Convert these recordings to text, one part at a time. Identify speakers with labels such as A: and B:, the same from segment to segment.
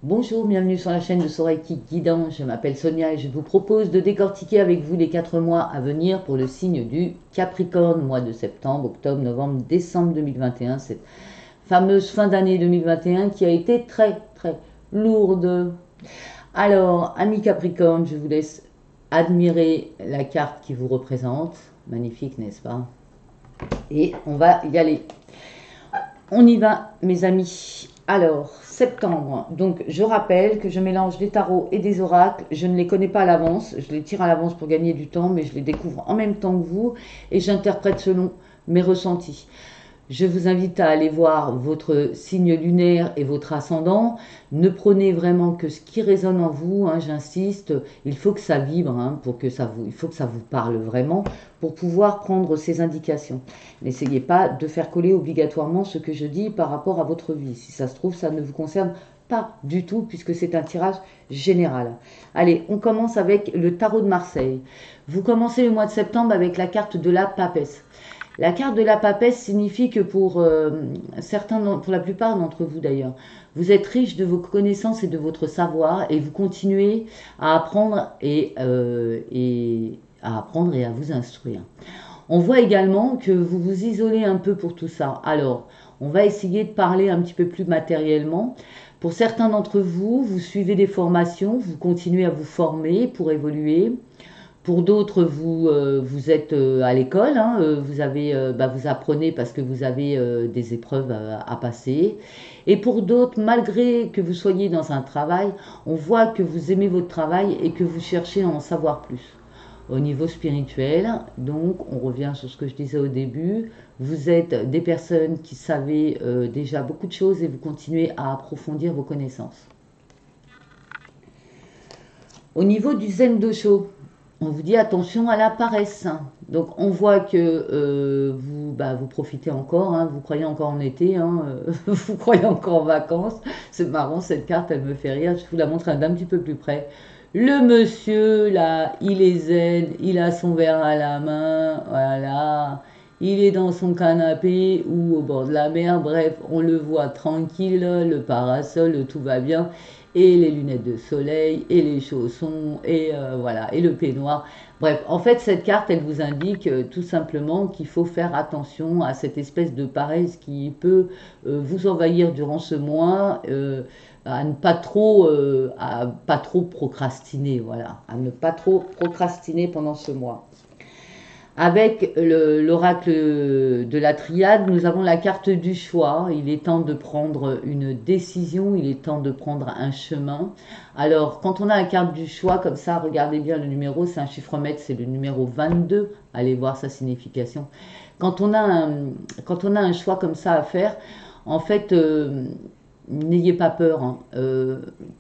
A: Bonjour, bienvenue sur la chaîne de Soreiki Guidant. Je m'appelle Sonia et je vous propose de décortiquer avec vous les 4 mois à venir pour le signe du Capricorne, mois de septembre, octobre, novembre, décembre 2021. Cette fameuse fin d'année 2021 qui a été très très lourde. Alors, amis Capricorne, je vous laisse admirer la carte qui vous représente. Magnifique, n'est-ce pas? Et on va y aller. On y va, mes amis. Alors, septembre. Donc, je rappelle que je mélange des tarots et des oracles. Je ne les connais pas à l'avance. Je les tire à l'avance pour gagner du temps, mais je les découvre en même temps que vous et j'interprète selon mes ressentis. Je vous invite à aller voir votre signe lunaire et votre ascendant. Ne prenez vraiment que ce qui résonne en vous, hein, j'insiste. Il faut que ça vibre, hein, il faut que ça vous parle vraiment pour pouvoir prendre ces indications. N'essayez pas de faire coller obligatoirement ce que je dis par rapport à votre vie. Si ça se trouve, ça ne vous concerne pas du tout puisque c'est un tirage général. Allez, on commence avec le tarot de Marseille. Vous commencez le mois de septembre avec la carte de la papesse. La carte de la papesse signifie que pour la plupart d'entre vous d'ailleurs, vous êtes riche de vos connaissances et de votre savoir et vous continuez à apprendre et à vous instruire. On voit également que vous vous isolez un peu pour tout ça. Alors, on va essayer de parler un petit peu plus matériellement. Pour certains d'entre vous, vous suivez des formations, vous continuez à vous former pour évoluer. Pour d'autres, vous êtes à l'école, hein, vous apprenez parce que vous avez des épreuves à passer. Et pour d'autres, malgré que vous soyez dans un travail, on voit que vous aimez votre travail et que vous cherchez à en savoir plus. Au niveau spirituel, donc on revient sur ce que je disais au début, vous êtes des personnes qui savez déjà beaucoup de choses et vous continuez à approfondir vos connaissances. Au niveau du Zen Dosho, on vous dit attention à la paresse. Donc on voit que vous profitez encore, hein, vous croyez encore en été, hein, vous croyez encore en vacances. C'est marrant, cette carte, elle me fait rire. Je vous la montre d'un petit peu plus près. Le monsieur, là, il est zen, il a son verre à la main, voilà. Il est dans son canapé ou au bord de la mer, bref, on le voit tranquille, le parasol, tout va bien, et les lunettes de soleil, et les chaussons, et voilà, et le peignoir. Bref, en fait, cette carte, elle vous indique tout simplement qu'il faut faire attention à cette espèce de paresse qui peut vous envahir durant ce mois. À pas trop procrastiner, voilà, à ne pas trop procrastiner pendant ce mois. Avec l'oracle de la triade, nous avons la carte du choix. Il est temps de prendre une décision, il est temps de prendre un chemin. Alors, quand on a la carte du choix, comme ça, regardez bien le numéro, c'est un chiffre maître, c'est le numéro 22. Allez voir sa signification. Quand on a un choix comme ça à faire, en fait, n'ayez pas peur, hein.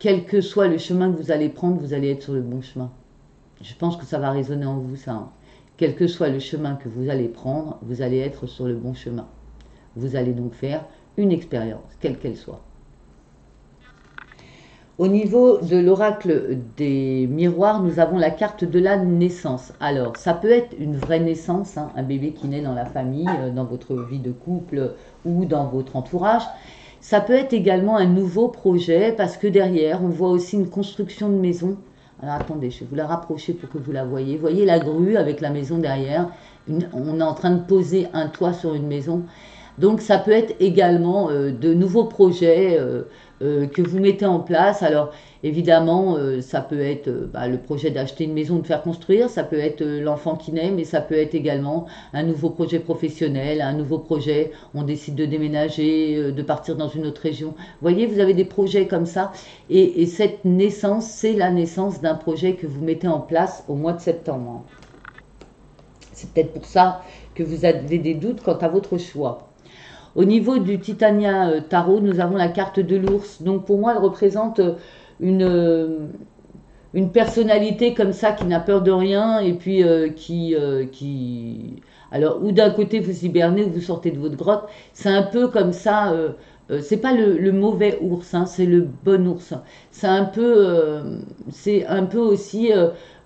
A: Quel que soit le chemin que vous allez prendre, vous allez être sur le bon chemin. Je pense que ça va résonner en vous, ça, hein. Quel que soit le chemin que vous allez prendre, vous allez être sur le bon chemin. Vous allez donc faire une expérience, quelle qu'elle soit. Au niveau de l'oracle des miroirs, nous avons la carte de la naissance. Alors, ça peut être une vraie naissance, hein, un bébé qui naît dans la famille, dans votre vie de couple ou dans votre entourage. Ça peut être également un nouveau projet parce que derrière, on voit aussi une construction de maison. Alors attendez, je vais vous la rapprocher pour que vous la voyez. Voyez la grue avec la maison derrière. On est en train de poser un toit sur une maison. Donc ça peut être également de nouveaux projets que vous mettez en place. Alors évidemment, ça peut être le projet d'acheter une maison, de faire construire, ça peut être l'enfant qui naît, mais ça peut être également un nouveau projet professionnel, un nouveau projet, on décide de déménager, de partir dans une autre région. Vous voyez, vous avez des projets comme ça, et cette naissance, c'est la naissance d'un projet que vous mettez en place au mois de septembre. C'est peut-être pour ça que vous avez des doutes quant à votre choix. Au niveau du Titania Tarot, nous avons la carte de l'ours. Donc pour moi, elle représente une personnalité comme ça qui n'a peur de rien et puis alors, ou d'un côté vous hibernez ou vous sortez de votre grotte. C'est un peu comme ça. C'est pas le mauvais ours, hein, c'est le bon ours. C'est un peu aussi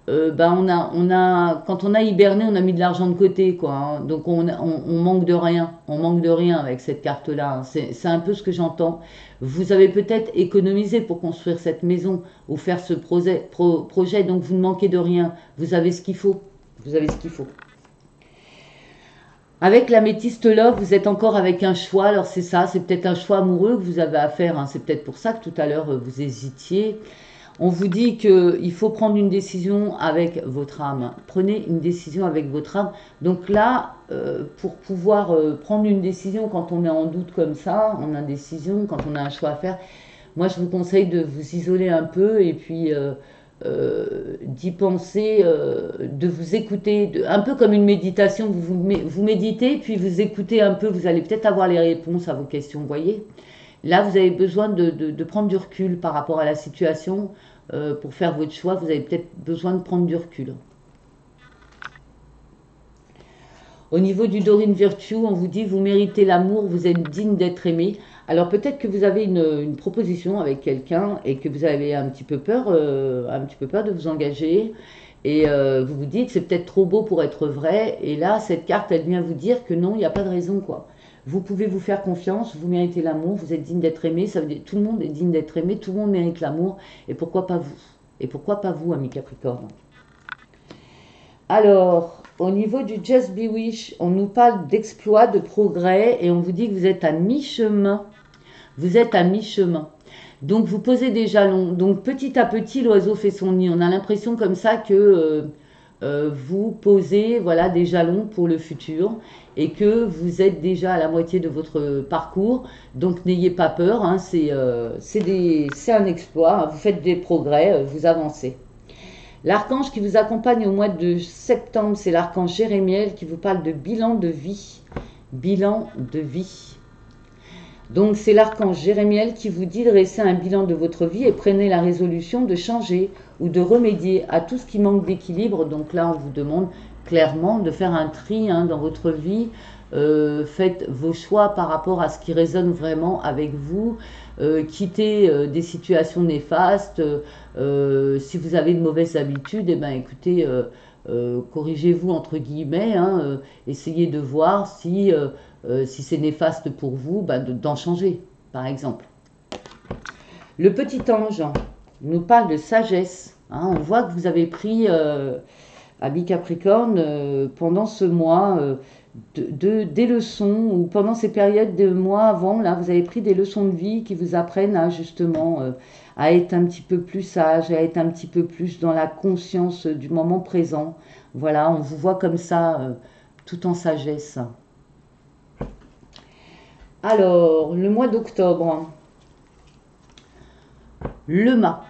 A: quand on a hiberné, on a mis de l'argent de côté, quoi, hein. Donc on manque de rien. On manque de rien avec cette carte-là, hein. C'est un peu ce que j'entends. Vous avez peut-être économisé pour construire cette maison ou faire ce projet, donc vous ne manquez de rien. Vous avez ce qu'il faut. Vous avez ce qu'il faut. Avec l'améthyste love, vous êtes encore avec un choix. Alors c'est ça, c'est peut-être un choix amoureux que vous avez à faire, hein. C'est peut-être pour ça que tout à l'heure vous hésitiez. On vous dit qu'il faut prendre une décision avec votre âme. Prenez une décision avec votre âme. Donc là, pour pouvoir prendre une décision quand on est en doute comme ça, en indécision, quand on a un choix à faire, moi je vous conseille de vous isoler un peu et puis d'y penser, de vous écouter, un peu comme une méditation. Vous méditez, puis vous écoutez un peu, vous allez peut-être avoir les réponses à vos questions, vous voyez. Là, vous avez besoin de prendre du recul par rapport à la situation. Pour faire votre choix, vous avez peut-être besoin de prendre du recul. Au niveau du Dorine Virtue, on vous dit vous méritez l'amour, vous êtes digne d'être aimé. Alors peut-être que vous avez une proposition avec quelqu'un et que vous avez un petit peu peur de vous engager. Et vous vous dites c'est peut-être trop beau pour être vrai. Et là, cette carte, elle vient vous dire que non, il n'y a pas de raison, quoi. Vous pouvez vous faire confiance, vous méritez l'amour, vous êtes digne d'être aimé, ça veut dire tout le monde est digne d'être aimé, tout le monde mérite l'amour, et pourquoi pas vous? Et pourquoi pas vous, amis Capricorne? Alors, au niveau du Just Be Wish, on nous parle d'exploit, de progrès, et on vous dit que vous êtes à mi-chemin. Vous êtes à mi-chemin. Donc, vous posez des jalons. Donc, petit à petit, l'oiseau fait son nid. On a l'impression comme ça que vous posez voilà, des jalons pour le futur et que vous êtes déjà à la moitié de votre parcours. Donc n'ayez pas peur, hein, c'est un exploit, hein, vous faites des progrès, vous avancez. L'archange qui vous accompagne au mois de septembre, c'est l'archange Jérémiel qui vous parle de bilan de vie. Bilan de vie. Donc c'est l'archange Jérémiel qui vous dit de dresser un bilan de votre vie et prenez la résolution de changer ou de remédier à tout ce qui manque d'équilibre. Donc là, on vous demande clairement de faire un tri, hein, dans votre vie. Faites vos choix par rapport à ce qui résonne vraiment avec vous. Quittez des situations néfastes. Si vous avez de mauvaises habitudes, eh ben, écoutez, corrigez-vous entre guillemets, hein, essayez de voir si c'est néfaste pour vous, ben d'en changer, par exemple. Le petit ange nous parle de sagesse, hein. On voit que vous avez pris, Amis Capricorne, pendant ce mois, des leçons, ou pendant ces périodes de mois avant, là, vous avez pris des leçons de vie qui vous apprennent à justement à être un petit peu plus sage, à être un petit peu plus dans la conscience du moment présent. Voilà, on vous voit comme ça, tout en sagesse. Alors, le mois d'octobre, le mât.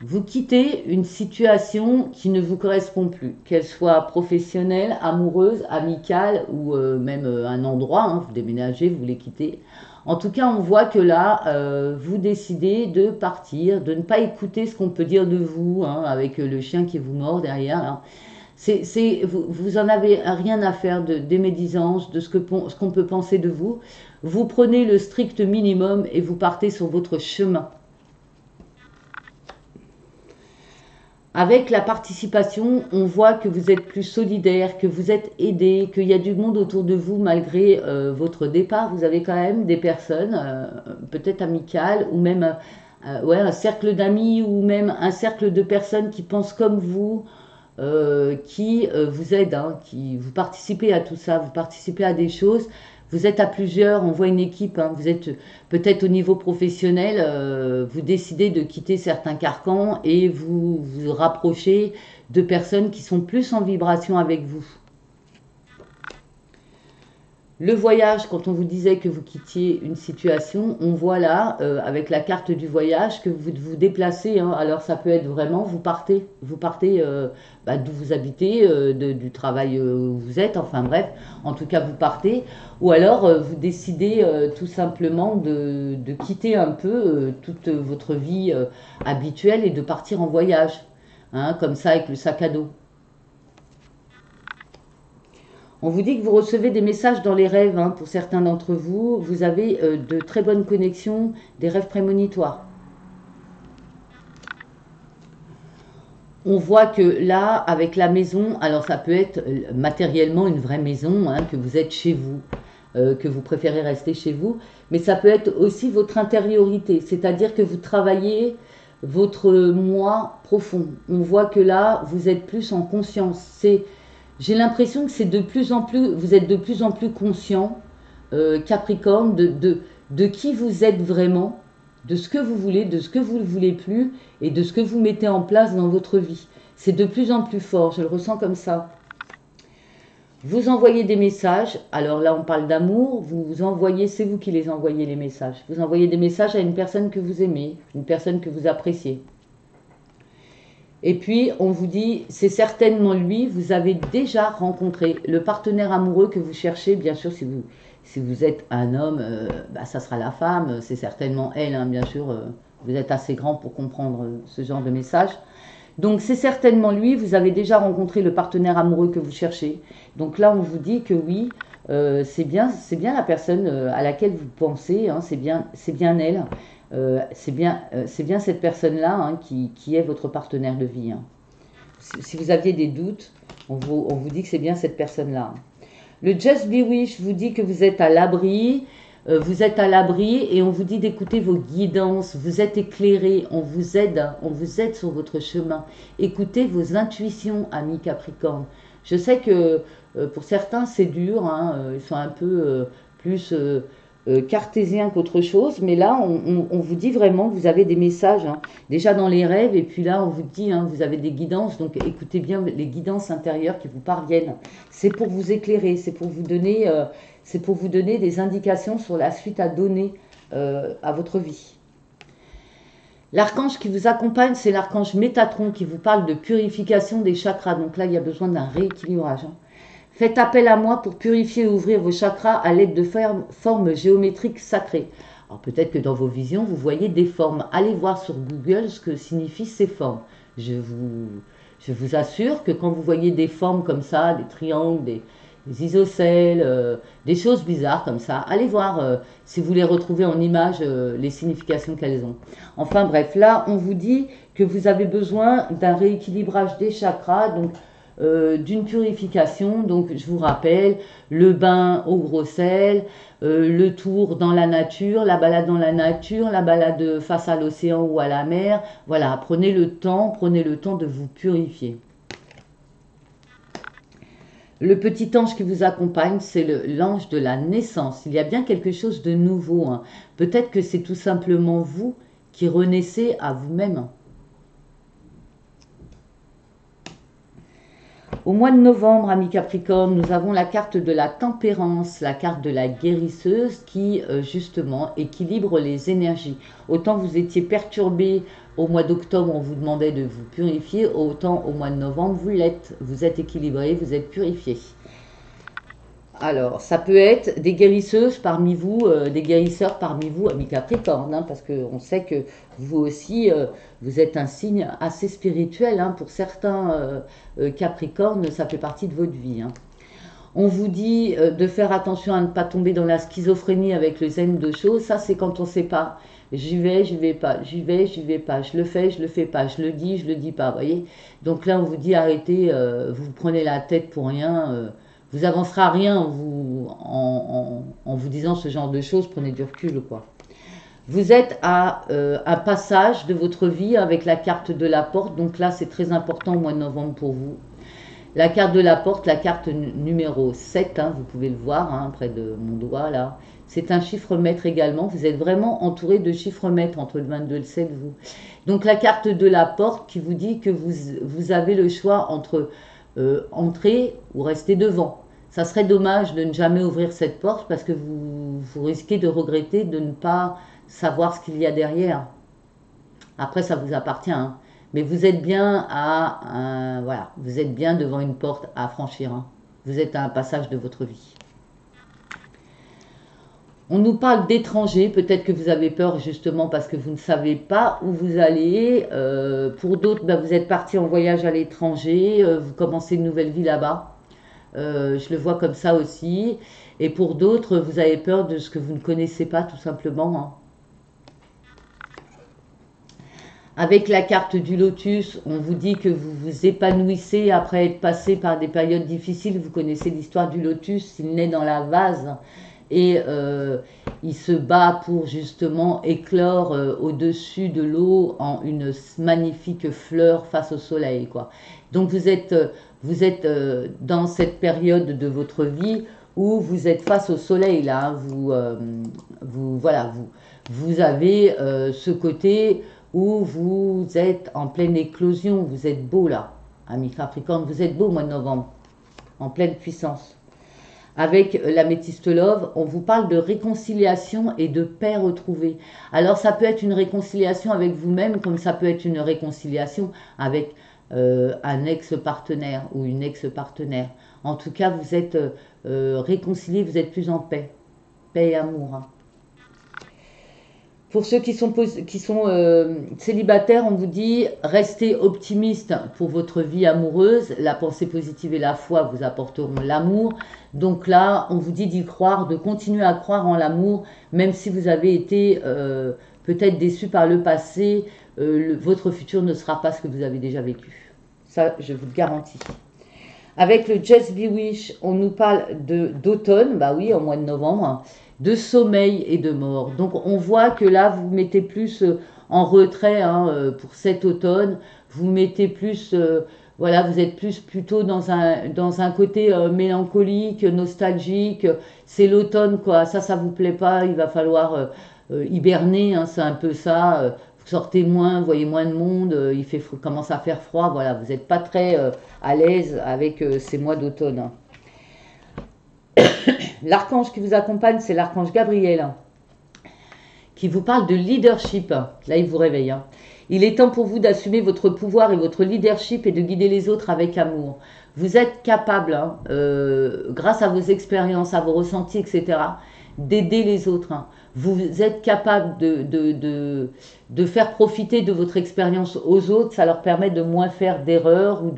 A: Vous quittez une situation qui ne vous correspond plus, qu'elle soit professionnelle, amoureuse, amicale ou même un endroit, hein, vous déménagez, vous les quittez. En tout cas, on voit que là, vous décidez de partir, de ne pas écouter ce qu'on peut dire de vous, hein, avec le chien qui vous mord derrière, hein. Vous en avez rien à faire des médisances, de ce qu'on peut penser de vous. Vous prenez le strict minimum et vous partez sur votre chemin. Avec la participation, on voit que vous êtes plus solidaire, que vous êtes aidé, qu'il y a du monde autour de vous malgré votre départ. Vous avez quand même des personnes, peut-être amicales, ou même ouais, un cercle d'amis, ou même un cercle de personnes qui pensent comme vous, qui vous aident, hein, qui vous participez à tout ça, vous participez à des choses. Vous êtes à plusieurs, on voit une équipe, hein, vous êtes peut-être au niveau professionnel, vous décidez de quitter certains carcans et vous vous rapprochez de personnes qui sont plus en vibration avec vous. Le voyage, quand on vous disait que vous quittiez une situation, on voit là, avec la carte du voyage, que vous vous déplacez, hein. Alors ça peut être vraiment, vous partez d'où vous habitez, du travail où vous êtes, enfin bref, en tout cas vous partez. Ou alors vous décidez tout simplement de quitter un peu toute votre vie habituelle et de partir en voyage, hein, comme ça avec le sac à dos. On vous dit que vous recevez des messages dans les rêves, hein, pour certains d'entre vous. Vous avez de très bonnes connexions, des rêves prémonitoires. On voit que là, avec la maison, alors ça peut être matériellement une vraie maison, hein, que vous êtes chez vous, que vous préférez rester chez vous, mais ça peut être aussi votre intériorité, c'est-à-dire que vous travaillez votre moi profond. On voit que là, vous êtes plus en conscience. J'ai l'impression que c'est de plus en plus, vous êtes de plus en plus conscient, Capricorne, de qui vous êtes vraiment, de ce que vous voulez, de ce que vous ne voulez plus, et de ce que vous mettez en place dans votre vie. C'est de plus en plus fort, je le ressens comme ça. Vous envoyez des messages, alors là on parle d'amour, vous envoyez, c'est vous qui les envoyez les messages. Vous envoyez des messages à une personne que vous aimez, une personne que vous appréciez. Et puis on vous dit, c'est certainement lui, vous avez déjà rencontré le partenaire amoureux que vous cherchez, bien sûr si vous êtes un homme, bah, ça sera la femme, c'est certainement elle, hein, bien sûr, vous êtes assez grand pour comprendre ce genre de message. Donc c'est certainement lui, vous avez déjà rencontré le partenaire amoureux que vous cherchez. Donc là on vous dit que oui, c'est bien la personne à laquelle vous pensez, hein, c'est bien elle, c'est bien cette personne-là, hein, qui est votre partenaire de vie. Hein. Si vous aviez des doutes, on vous dit que c'est bien cette personne-là. Le Just Be Wish vous dit que vous êtes à l'abri, et on vous dit d'écouter vos guidances, vous êtes éclairé, on vous aide sur votre chemin. Écoutez vos intuitions, amis Capricorne. Je sais que pour certains c'est dur, hein, ils sont un peu plus cartésiens qu'autre chose, mais là on vous dit vraiment, vous avez des messages, hein, déjà dans les rêves, et puis là on vous dit, hein, vous avez des guidances, donc écoutez bien les guidances intérieures qui vous parviennent. C'est pour vous éclairer, c'est pour vous donner des indications sur la suite à donner à votre vie. L'archange qui vous accompagne, c'est l'archange Métatron qui vous parle de purification des chakras. Donc là, il y a besoin d'un rééquilibrage. Hein. Faites appel à moi pour purifier et ouvrir vos chakras à l'aide de formes géométriques sacrées. Alors peut-être que dans vos visions, vous voyez des formes. Allez voir sur Google ce que signifient ces formes. Je vous assure que quand vous voyez des formes comme ça, des triangles, des isocèles, des choses bizarres comme ça, allez voir si vous les retrouvez en images, les significations qu'elles ont. Enfin bref, là on vous dit que vous avez besoin d'un rééquilibrage des chakras, donc d'une purification. Donc je vous rappelle, le bain au gros sel, le tour dans la nature, la balade dans la nature, la balade face à l'océan ou à la mer. Voilà, prenez le temps de vous purifier. Le petit ange qui vous accompagne, c'est l'ange de la naissance. Il y a bien quelque chose de nouveau. Hein. Peut-être que c'est tout simplement vous qui renaissez à vous-même. Au mois de novembre, amis Capricorne, nous avons la carte de la tempérance, la carte de la guérisseuse qui, justement, équilibre les énergies. Autant vous étiez perturbé au mois d'octobre, on vous demandait de vous purifier, autant au mois de novembre, vous êtes équilibré, vous êtes purifié. Alors, ça peut être des guérisseuses parmi vous, des guérisseurs parmi vous, amis Capricorne, hein, parce qu'on sait que vous aussi, vous êtes un signe assez spirituel. Hein, pour certains Capricornes, ça fait partie de votre vie. Hein. On vous dit de faire attention à ne pas tomber dans la schizophrénie avec le zen de choses. Ça, c'est quand on ne sait pas. J'y vais pas, j'y vais pas, je le fais pas, je le dis pas, vous voyez. Donc là, on vous dit arrêtez, vous prenez la tête pour rien. Vous avancerez à rien en vous disant ce genre de choses, prenez du recul, quoi. Vous êtes à un passage de votre vie avec la carte de la porte, donc là c'est très important au mois de novembre pour vous. La carte de la porte, la carte numéro 7, hein, vous pouvez le voir, hein, près de mon doigt là. C'est un chiffre maître également, vous êtes vraiment entouré de chiffres maîtres entre le 22 et le 7, vous. Donc la carte de la porte qui vous dit que vous avez le choix entre entrer ou rester devant. Ça serait dommage de ne jamais ouvrir cette porte parce que vous risquez de regretter de ne pas savoir ce qu'il y a derrière. Après, ça vous appartient. Hein. Mais vous êtes bien voilà, vous êtes bien devant une porte à franchir. Hein. Vous êtes à un passage de votre vie. On nous parle d'étrangers, peut-être que vous avez peur justement parce que vous ne savez pas où vous allez. Pour d'autres, ben, vous êtes parti en voyage à l'étranger, vous commencez une nouvelle vie là-bas. Je le vois comme ça aussi. Et pour d'autres, vous avez peur de ce que vous ne connaissez pas tout simplement. Hein. Avec la carte du lotus, on vous dit que vous vous épanouissez après être passé par des périodes difficiles. Vous connaissez l'histoire du lotus, il naît dans la vase et il se bat pour justement éclore au-dessus de l'eau en une magnifique fleur face au soleil, quoi. Donc vous êtes dans cette période de votre vie où vous êtes face au soleil, là, hein. Voilà, vous avez ce côté où vous êtes en pleine éclosion, vous êtes beau là, ami Capricorne, vous êtes beau au mois de novembre, en pleine puissance. Avec l'améthyste love, on vous parle de réconciliation et de paix retrouvée. Alors ça peut être une réconciliation avec vous-même, comme ça peut être une réconciliation avec un ex-partenaire ou une ex-partenaire. En tout cas, vous êtes réconciliés, vous êtes plus en paix. Paix et amour, hein. Pour ceux qui sont célibataires, on vous dit restez optimiste pour votre vie amoureuse. La pensée positive et la foi vous apporteront l'amour. Donc là, on vous dit d'y croire, de continuer à croire en l'amour, même si vous avez été peut-être déçu par le passé. Votre futur ne sera pas ce que vous avez déjà vécu. Ça, je vous le garantis. Avec le Just Be Wish, on nous parle d'automne, bah oui, au mois de novembre, de sommeil et de mort. Donc on voit que là, vous mettez plus en retrait, hein, pour cet automne. Vous mettez plus, voilà, vous êtes plutôt dans un côté mélancolique, nostalgique. C'est l'automne, quoi. Ça vous plaît pas, il va falloir hiberner, hein, c'est un peu ça. Vous sortez moins, vous voyez moins de monde, commence à faire froid, voilà, vous n'êtes pas très à l'aise avec ces mois d'automne, hein. L'archange qui vous accompagne, c'est l'archange Gabriel, hein, qui vous parle de leadership. Là, il vous réveille, hein. Il est temps pour vous d'assumer votre pouvoir et votre leadership et de guider les autres avec amour. Vous êtes capable, hein, grâce à vos expériences, à vos ressentis, etc., d'aider les autres, hein. Vous êtes capable de faire profiter de votre expérience aux autres. Ça leur permet de moins faire d'erreurs ou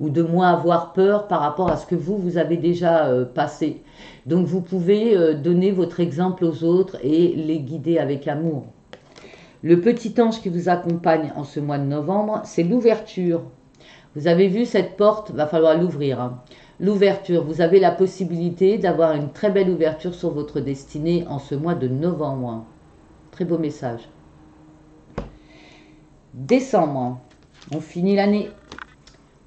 A: de moins avoir peur par rapport à ce que vous avez déjà passé. Donc vous pouvez donner votre exemple aux autres et les guider avec amour. Le petit ange qui vous accompagne en ce mois de novembre, c'est l'ouverture. Vous avez vu cette porte, va falloir l'ouvrir, hein. L'ouverture, vous avez la possibilité d'avoir une très belle ouverture sur votre destinée en ce mois de novembre, hein. Très beau message. Décembre, on finit l'année.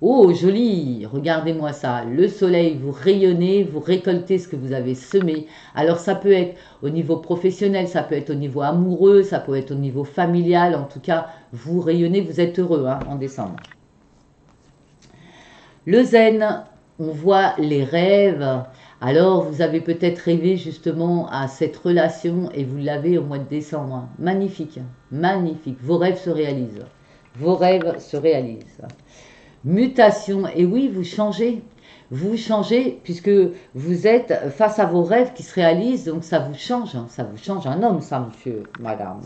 A: Oh, joli, regardez-moi ça. Le soleil, vous rayonnez, vous récoltez ce que vous avez semé. Alors ça peut être au niveau professionnel, ça peut être au niveau amoureux, ça peut être au niveau familial. En tout cas, vous rayonnez, vous êtes heureux, hein, en décembre. Le zen, on voit les rêves. Alors, vous avez peut-être rêvé justement à cette relation et vous l'avez au mois de décembre, hein. Magnifique, magnifique. Vos rêves se réalisent. Vos rêves se réalisent. Mutation, et oui, vous changez. Vous changez puisque vous êtes face à vos rêves qui se réalisent, donc ça vous change. Ça vous change un homme, ça, monsieur, madame.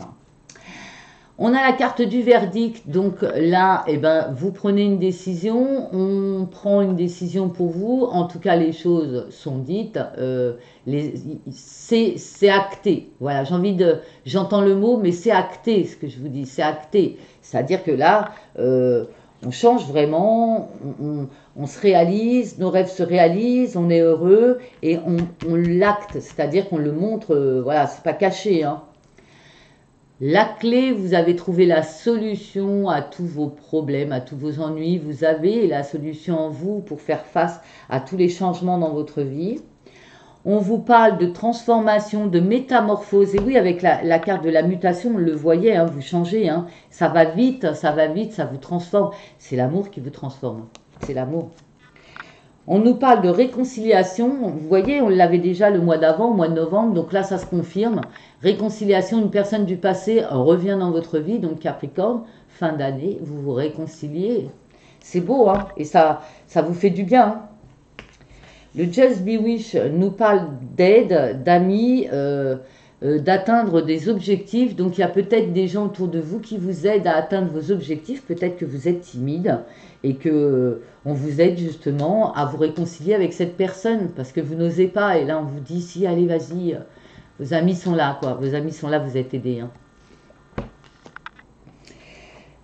A: On a la carte du verdict, donc là, eh ben, vous prenez une décision, on prend une décision pour vous, en tout cas les choses sont dites, c'est acté, voilà, j'entends le mot, mais c'est acté ce que je vous dis, c'est acté, c'est-à-dire que là, on change vraiment, on se réalise, nos rêves se réalisent, on est heureux, et on l'acte, c'est-à-dire qu'on le montre, voilà, c'est pas caché, hein. La clé, vous avez trouvé la solution à tous vos problèmes, à tous vos ennuis. Vous avez la solution en vous pour faire face à tous les changements dans votre vie. On vous parle de transformation, de métamorphose. Et oui, avec la carte de la mutation, on le voyait, hein, vous changez, hein. Ça va vite, ça vous transforme. C'est l'amour qui vous transforme. C'est l'amour. On nous parle de réconciliation. Vous voyez, on l'avait déjà le mois d'avant, au mois de novembre. Donc là, ça se confirme. Réconciliation, une personne du passé revient dans votre vie. Donc Capricorne, fin d'année, vous vous réconciliez. C'est beau, hein, et ça vous fait du bien, hein. Le Just Be Wish nous parle d'aide, d'amis, d'atteindre des objectifs. Donc il y a peut-être des gens autour de vous qui vous aident à atteindre vos objectifs. Peut-être que vous êtes timide et que on vous aide justement à vous réconcilier avec cette personne parce que vous n'osez pas. Et là on vous dit si, allez, vas-y, vos amis sont là, quoi. Vos amis sont là, vous êtes aidés, hein.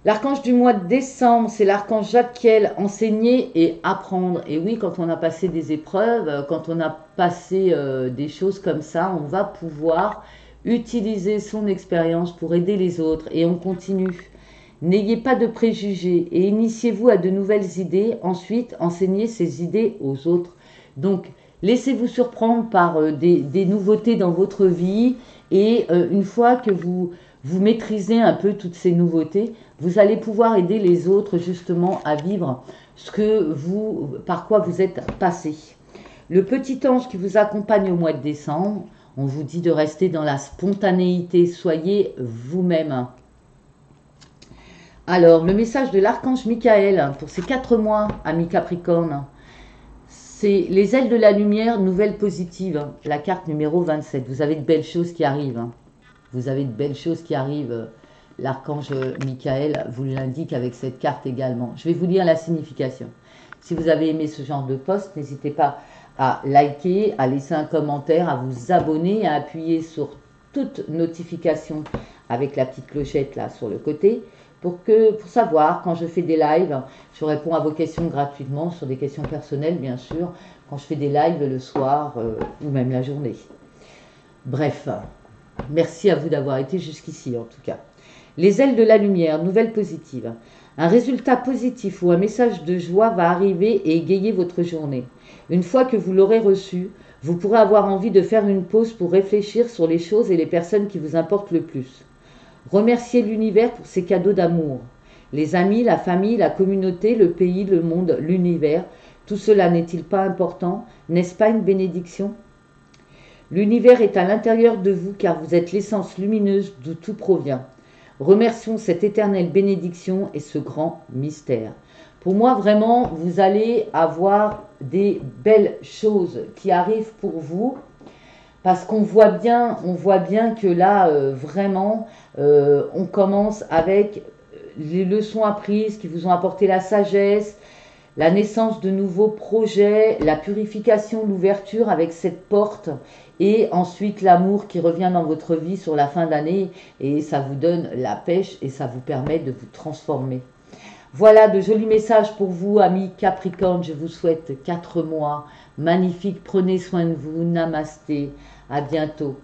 A: L'archange du mois de décembre, c'est l'archange Jadkiel, enseigner et apprendre. Et oui, quand on a passé des épreuves, quand on a passé des choses comme ça, on va pouvoir utiliser son expérience pour aider les autres. Et on continue. N'ayez pas de préjugés et initiez-vous à de nouvelles idées. Ensuite, enseignez ces idées aux autres. Donc, laissez-vous surprendre par des nouveautés dans votre vie. Et une fois que vous maîtrisez un peu toutes ces nouveautés, vous allez pouvoir aider les autres justement à vivre par quoi vous êtes passé. Le petit ange qui vous accompagne au mois de décembre, on vous dit de rester dans la spontanéité, soyez vous-même. Alors, le message de l'archange Michael pour ces 4 mois, amis Capricorne, c'est les ailes de la lumière, nouvelle positive, la carte numéro 27. Vous avez de belles choses qui arrivent. Vous avez de belles choses qui arrivent. L'archange Michael vous l'indique avec cette carte également. Je vais vous lire la signification. Si vous avez aimé ce genre de post, n'hésitez pas à liker, à laisser un commentaire, à vous abonner, à appuyer sur toute notification avec la petite clochette là sur le côté pour savoir quand je fais des lives. Je réponds à vos questions gratuitement sur des questions personnelles bien sûr quand je fais des lives le soir ou même la journée. Bref, merci à vous d'avoir été jusqu'ici en tout cas. Les ailes de la lumière, nouvelle positive. Un résultat positif ou un message de joie va arriver et égayer votre journée. Une fois que vous l'aurez reçu, vous pourrez avoir envie de faire une pause pour réfléchir sur les choses et les personnes qui vous importent le plus. Remerciez l'univers pour ses cadeaux d'amour. Les amis, la famille, la communauté, le pays, le monde, l'univers, tout cela n'est-il pas important? N'est-ce pas une bénédiction? L'univers est à l'intérieur de vous car vous êtes l'essence lumineuse d'où tout provient. Remercions cette éternelle bénédiction et ce grand mystère. Pour moi, vraiment, vous allez avoir des belles choses qui arrivent pour vous. Parce qu'on voit bien que là, vraiment, on commence avec les leçons apprises qui vous ont apporté la sagesse, la naissance de nouveaux projets, la purification, l'ouverture avec cette porte et ensuite l'amour qui revient dans votre vie sur la fin d'année et ça vous donne la pêche et ça vous permet de vous transformer. Voilà de jolis messages pour vous, amis Capricorne. Je vous souhaite 4 mois magnifiques. Prenez soin de vous. Namasté. À bientôt.